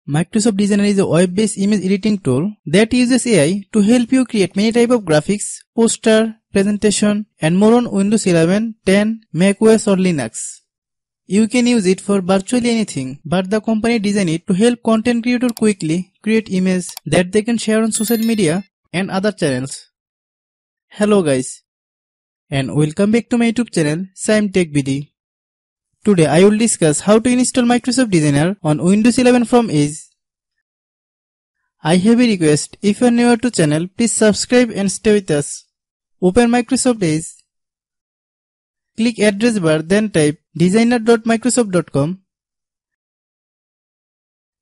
Microsoft Designer is a web-based image editing tool that uses AI to help you create many types of graphics, poster, presentation, and more on Windows 11, 10, macOS or Linux. You can use it for virtually anything, but the company designed it to help content creators quickly create images that they can share on social media and other channels. Hello guys, and welcome back to my YouTube channel Shaem Tech BD. Today I will discuss how to install Microsoft Designer on Windows 11 from Edge. I have a request, if you are new to channel, please subscribe and stay with us. Open Microsoft Edge. Click address bar, then type designer.microsoft.com.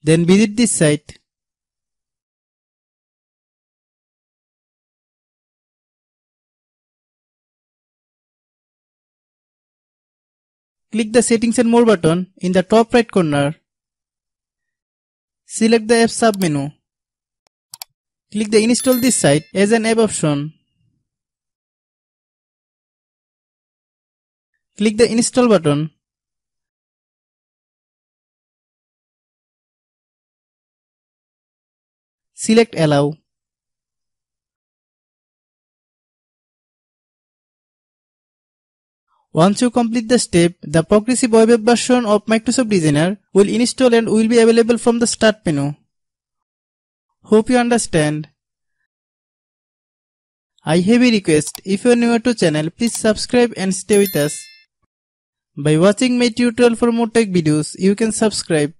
Then visit this site. Click the Settings and More button in the top right corner. Select the App sub-menu. Click the Install this site as an app option. Click the Install button. Select Allow. Once you complete the step, the progressive web app version of Microsoft Designer will install and will be available from the Start menu. Hope you understand. I have a request, if you are new to channel, please subscribe and stay with us. By watching my tutorial for more tech videos, you can subscribe.